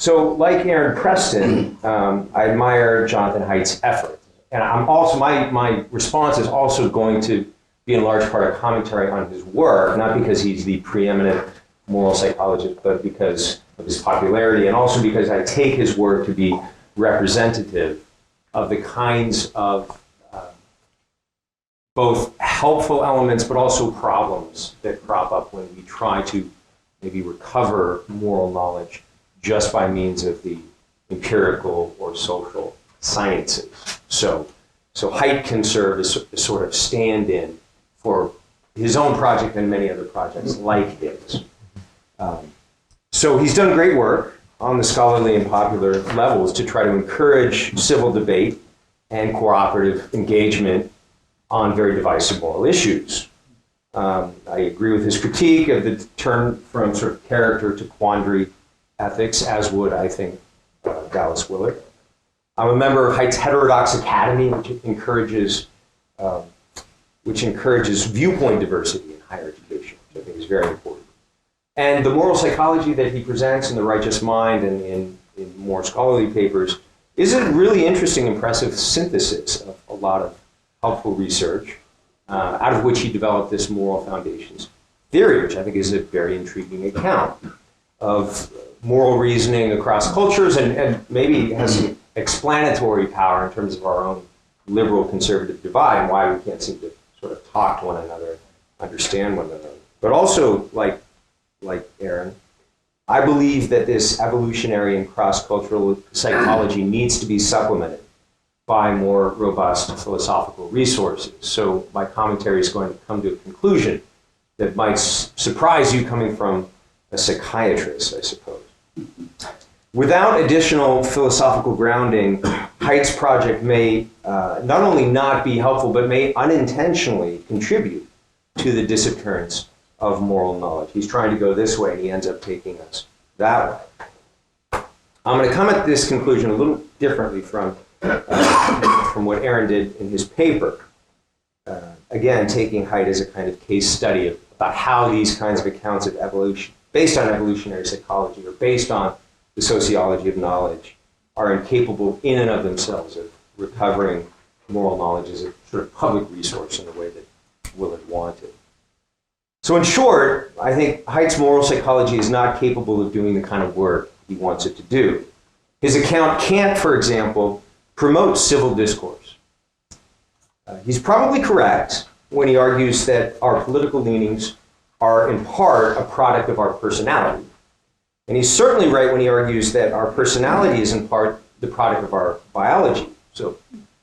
So, like Aaron Preston, I admire Jonathan Haidt's effort. And I'm also, my response is also going to be in large part a commentary on his work, not because he's the preeminent moral psychologist, but because of his popularity, and also because I take his work to be representative of the kinds of both helpful elements, but also problems that crop up when we try to maybe recover moral knowledge just by means of the empirical or social sciences. So Haidt can serve as a sort of stand-in for his own project and many other projects like his. So he's done great work on the scholarly and popular levels to try to encourage civil debate and cooperative engagement on very divisive moral issues. I agree with his critique of the turn from sort of character to quandary ethics, as would, I think, Dallas Willard. I'm a member of Haidt's Heterodox Academy, which encourages viewpoint diversity in higher education, which I think is very important. And the moral psychology that he presents in The Righteous Mind and in more scholarly papers is a really interesting, impressive synthesis of a lot of helpful research, out of which he developed this moral foundations theory, which I think is a very intriguing account of moral reasoning across cultures and maybe has some explanatory power in terms of our own liberal-conservative divide and why we can't seem to sort of talk to one another, understand one another. But also, like Aaron, I believe that this evolutionary and cross-cultural psychology needs to be supplemented by more robust philosophical resources. So my commentary is going to come to a conclusion that might surprise you coming from a psychiatrist, I suppose. Without additional philosophical grounding, Haidt's project may not only not be helpful, but may unintentionally contribute to the disappearance of moral knowledge. He's trying to go this way, and he ends up taking us that way. I'm going to come at this conclusion a little differently from what Aaron did in his paper. Again, taking Haidt as a kind of case study about how these kinds of accounts of evolution, based on evolutionary psychology or based on the sociology of knowledge, are incapable in and of themselves of recovering moral knowledge as a sort of public resource in the way that Willard wanted. So in short, I think Haidt's moral psychology is not capable of doing the kind of work he wants it to do. His account can't, for example, promote civil discourse. He's probably correct when he argues that our political leanings are in part a product of our personality. And he's certainly right when he argues that our personality is in part the product of our biology. So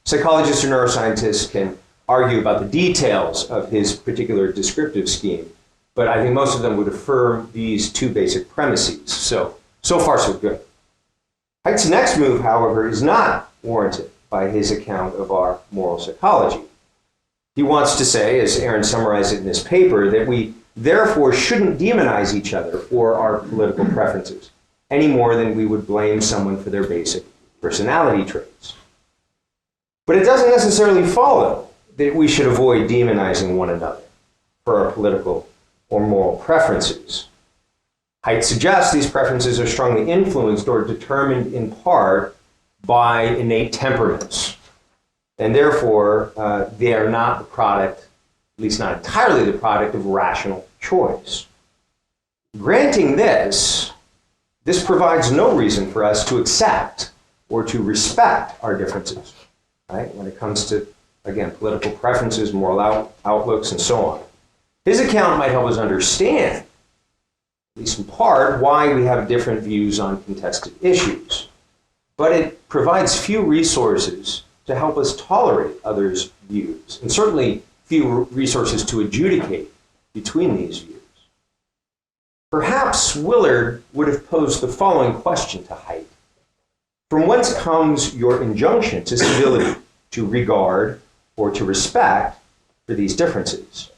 psychologists or neuroscientists can argue about the details of his particular descriptive scheme, but I think most of them would affirm these two basic premises. So far so good. Haidt's next move, however, is not warranted by his account of our moral psychology. He wants to say, as Aaron summarized it in his paper, that we therefore shouldn't demonize each other for our political preferences, any more than we would blame someone for their basic personality traits. But it doesn't necessarily follow that we should avoid demonizing one another for our political or moral preferences. Haidt suggests these preferences are strongly influenced or determined in part by innate temperaments, and therefore they are not the product, at least not entirely the product, of rational choice. Granting this provides no reason for us to accept or to respect our differences, right? When it comes to, again, political preferences, moral outlooks, and so on. His account might help us understand, at least in part, why we have different views on contested issues. But it provides few resources to help us tolerate others' views, and certainly few resources to adjudicate between these views. Perhaps Willard would have posed the following question to Haidt. From whence comes your injunction to civility, to regard, or to respect for these differences?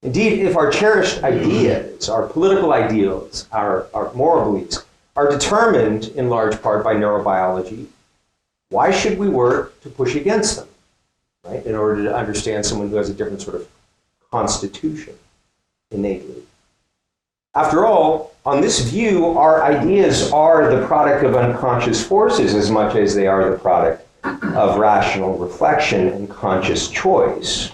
Indeed, if our cherished ideas, our political ideals, our moral beliefs, are determined in large part by neurobiology, why should we work to push against them, right, in order to understand someone who has a different sort of constitution innately? After all, on this view, our ideas are the product of unconscious forces as much as they are the product of rational reflection and conscious choice.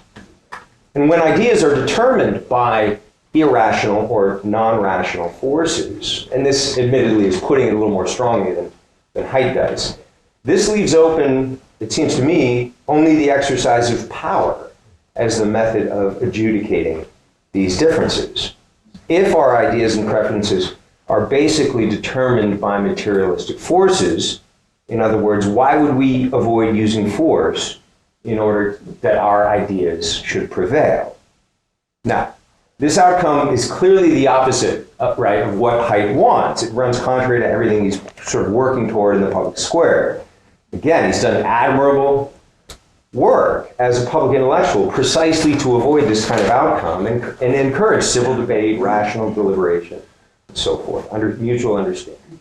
And when ideas are determined by irrational or non-rational forces, and this admittedly is putting it a little more strongly than Haidt does, this leaves open, it seems to me, only the exercise of power as the method of adjudicating these differences. If our ideas and preferences are basically determined by materialistic forces, in other words, why would we avoid using force in order that our ideas should prevail? Now, this outcome is clearly the opposite, right, of what Haidt wants. It runs contrary to everything he's sort of working toward in the public square. Again, he's done admirable work as a public intellectual precisely to avoid this kind of outcome and encourage civil debate, rational deliberation, and so forth, under mutual understanding.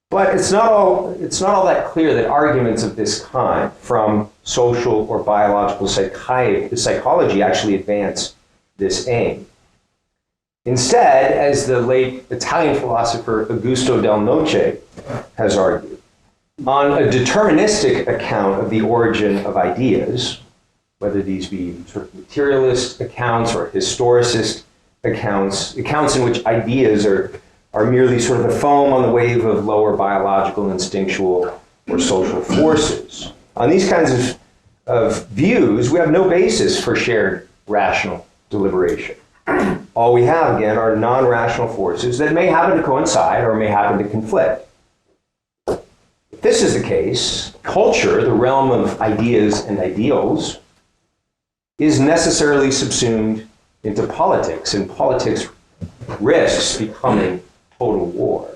But it's not all that clear that arguments of this kind from social or biological psychology actually advance this aim. Instead, as the late Italian philosopher Augusto Del Noce has argued, on a deterministic account of the origin of ideas, whether these be sort of materialist accounts or historicist accounts in which ideas are merely sort of the foam on the wave of lower biological, instinctual, or social forces. On these kinds of views, we have no basis for shared rational deliberation. All we have, again, are non-rational forces that may happen to coincide or may happen to conflict. If this is the case, culture, the realm of ideas and ideals, is necessarily subsumed into politics, and politics risks becoming total war.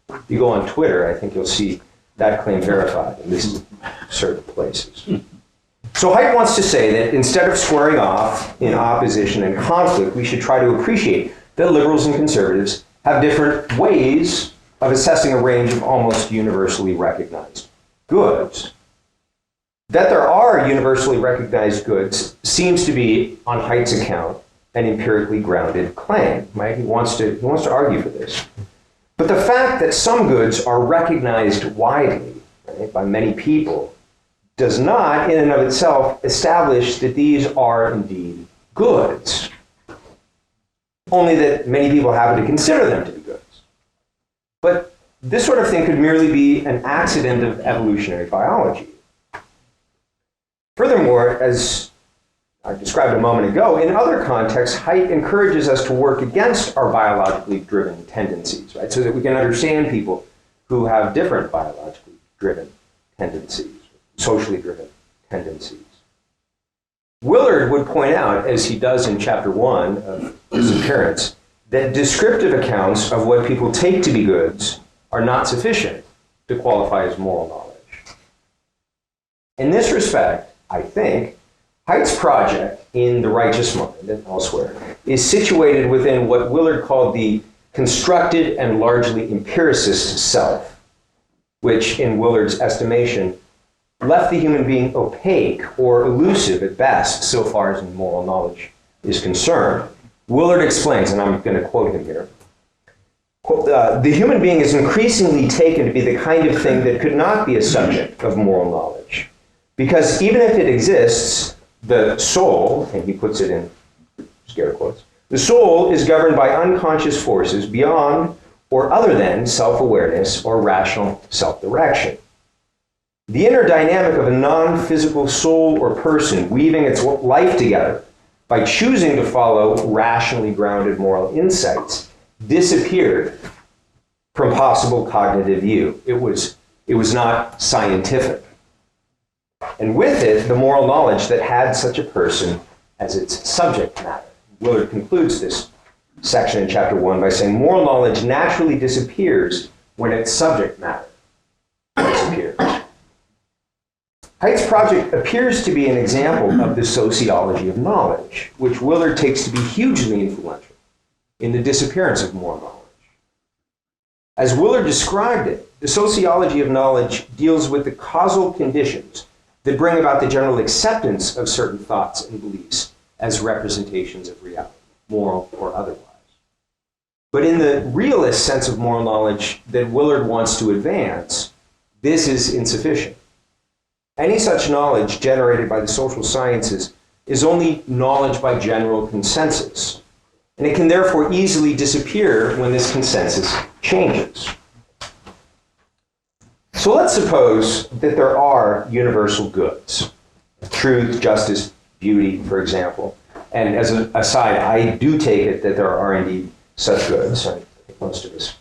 If you go on Twitter, I think you'll see that claim verified, at least in certain places. So Haidt wants to say that instead of squaring off in opposition and conflict, we should try to appreciate that liberals and conservatives have different ways of assessing a range of almost universally recognized goods. That there are universally recognized goods seems to be, on Haidt's account, an empirically grounded claim. Right? He wants to argue for this. But the fact that some goods are recognized widely, right, by many people does not, in and of itself, establish that these are indeed goods. Only that many people happen to consider them to be goods. But this sort of thing could merely be an accident of evolutionary biology. Furthermore, as I described a moment ago, in other contexts, Haidt encourages us to work against our biologically driven tendencies, right? So that we can understand people who have different biologically driven tendencies, socially driven tendencies. Willard would point out, as he does in chapter 1 of Disappearance, that descriptive accounts of what people take to be goods are not sufficient to qualify as moral knowledge. In this respect, I think, Haidt's project in The Righteous Mind and elsewhere is situated within what Willard called the constructed and largely empiricist self, which, in Willard's estimation, left the human being opaque or elusive at best so far as moral knowledge is concerned. Willard explains, and I'm going to quote him here, quote, the human being is increasingly taken to be the kind of thing that could not be a subject of moral knowledge. Because even if it exists, the soul, and he puts it in scare quotes, the soul is governed by unconscious forces beyond or other than self-awareness or rational self-direction. The inner dynamic of a non-physical soul or person weaving its life together by choosing to follow rationally grounded moral insights disappeared from possible cognitive view. It was not scientific. And with it, the moral knowledge that had such a person as its subject matter. Willard concludes this section in chapter 1 by saying, moral knowledge naturally disappears when its subject matter disappears. Haidt's project appears to be an example of the sociology of knowledge, which Willard takes to be hugely influential in the disappearance of moral knowledge. As Willard described it, the sociology of knowledge deals with the causal conditions that bring about the general acceptance of certain thoughts and beliefs as representations of reality, moral or otherwise. But in the realist sense of moral knowledge that Willard wants to advance, this is insufficient. Any such knowledge generated by the social sciences is only knowledge by general consensus, and it can therefore easily disappear when this consensus changes. So let's suppose that there are universal goods, truth, justice, beauty, for example. And as an aside, I do take it that there are indeed such goods. I think most of us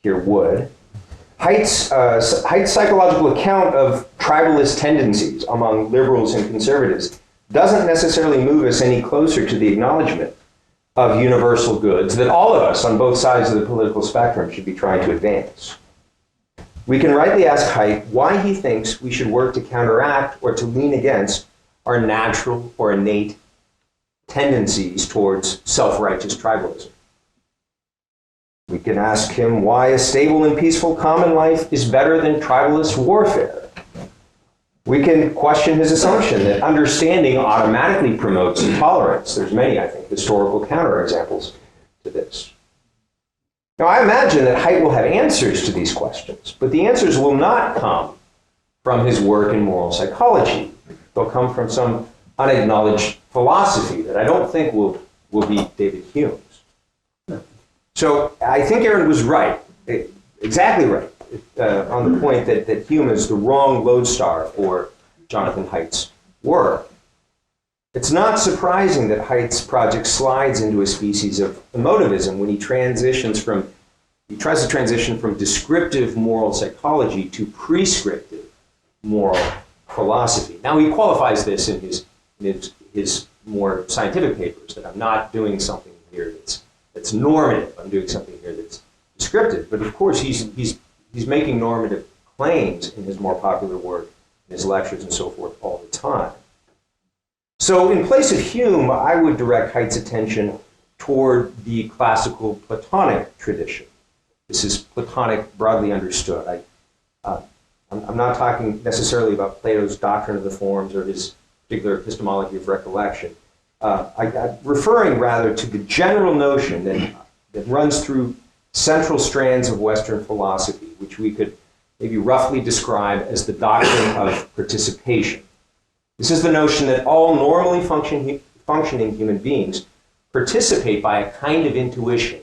here would. Haidt's psychological account of tribalist tendencies among liberals and conservatives doesn't necessarily move us any closer to the acknowledgement of universal goods that all of us on both sides of the political spectrum should be trying to advance. We can rightly ask Haidt why he thinks we should work to counteract or to lean against our natural or innate tendencies towards self-righteous tribalism. We can ask him why a stable and peaceful common life is better than tribalist warfare. We can question his assumption that understanding automatically promotes intolerance. There's many, I think, historical counterexamples to this. Now, I imagine that Haidt will have answers to these questions, but the answers will not come from his work in moral psychology. They'll come from some unacknowledged philosophy that I don't think will be David Hume's. So I think Aaron was right, exactly right, on the point that Hume is the wrong lodestar for Jonathan Haidt's work. It's not surprising that Haidt's project slides into a species of emotivism when he tries to transition from descriptive moral psychology to prescriptive moral philosophy. Now he qualifies this in his more scientific papers, that I'm not doing something here that's normative. I'm doing something here that's descriptive. But of course, he's making normative claims in his more popular work, in his lectures and so forth all the time. So in place of Hume, I would direct Haidt's attention toward the classical Platonic tradition. This is Platonic broadly understood. I'm not talking necessarily about Plato's doctrine of the forms or his particular epistemology of recollection. I'm referring rather to the general notion that runs through central strands of Western philosophy, which we could maybe roughly describe as the doctrine of participation. This is the notion that all normally functioning human beings participate by a kind of intuition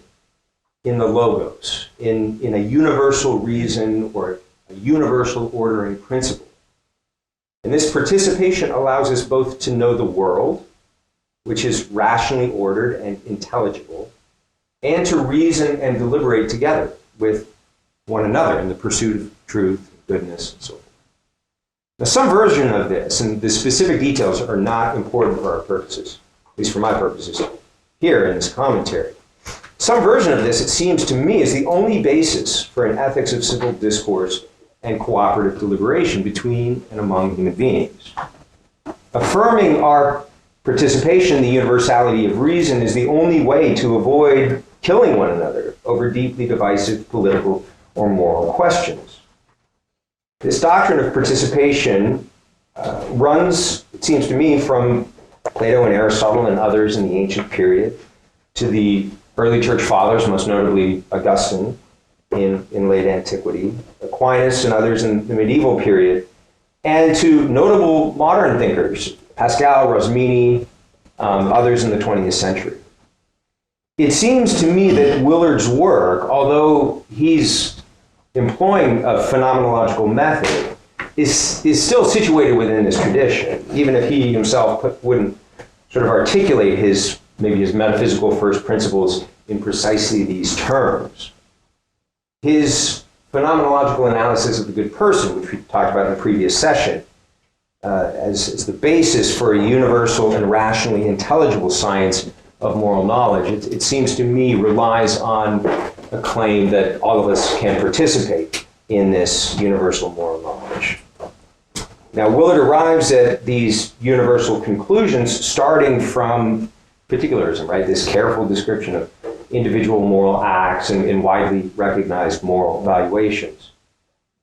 in the logos, in a universal reason or a universal ordering principle. And this participation allows us both to know the world, which is rationally ordered and intelligible, and to reason and deliberate together with one another in the pursuit of truth, goodness, and so forth. Now, some version of this, and the specific details are not important for our purposes, at least for my purposes, here in this commentary. Some version of this, it seems to me, is the only basis for an ethics of civil discourse and cooperative deliberation between and among human beings. Affirming our participation in the universality of reason is the only way to avoid killing one another over deeply divisive political or moral questions. This doctrine of participation runs, it seems to me, from Plato and Aristotle and others in the ancient period to the early church fathers, most notably Augustine in late antiquity, Aquinas and others in the medieval period, and to notable modern thinkers, Pascal, Rosmini, others in the 20th century. It seems to me that Willard's work, although he's employing a phenomenological method, is still situated within this tradition, even if he himself wouldn't sort of articulate maybe his metaphysical first principles in precisely these terms. His phenomenological analysis of the good person, which we talked about in the previous session, as the basis for a universal and rationally intelligible science of moral knowledge, it seems to me relies on a claim that all of us can participate in this universal moral knowledge. Now, Willard arrives at these universal conclusions starting from particularism, right? This careful description of individual moral acts and widely recognized moral evaluations.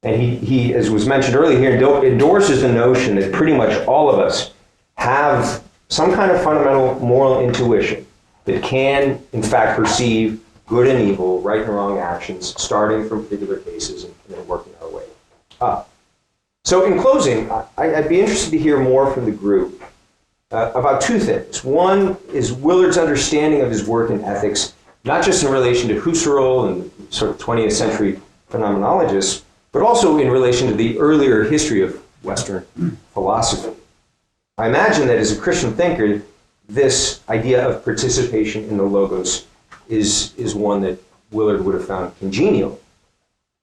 And he, as was mentioned earlier here, endorses the notion that pretty much all of us have some kind of fundamental moral intuition that can, in fact, perceive good and evil, right and wrong actions, starting from particular cases and then working our way up. So in closing, I'd be interested to hear more from the group about two things. One is Willard's understanding of his work in ethics, not just in relation to Husserl and sort of 20th century phenomenologists, but also in relation to the earlier history of Western philosophy. I imagine that as a Christian thinker, this idea of participation in the logos is one that Willard would have found congenial.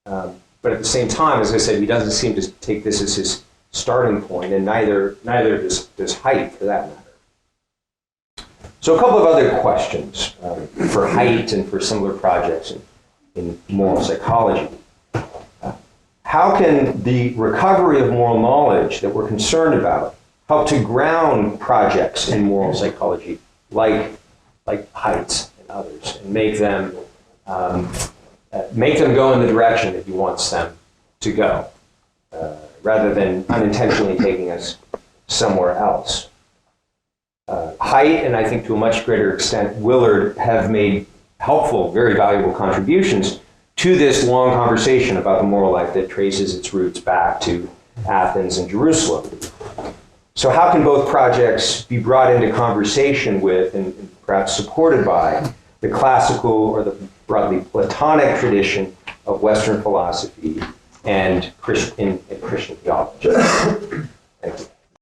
But at the same time, as I said, he doesn't seem to take this as his starting point, and neither does Haidt, for that matter. So a couple of other questions for Haidt and for similar projects in moral psychology. How can the recovery of moral knowledge that we're concerned about help to ground projects in moral psychology like Haidt's and others, and make them go in the direction that he wants them to go, rather than unintentionally taking us somewhere else? Haidt, and I think to a much greater extent Willard, have made helpful, very valuable contributions to this long conversation about the moral life that traces its roots back to Athens and Jerusalem. So how can both projects be brought into conversation with and perhaps supported by the classical or the broadly Platonic tradition of Western philosophy and Christian theology? Thank you.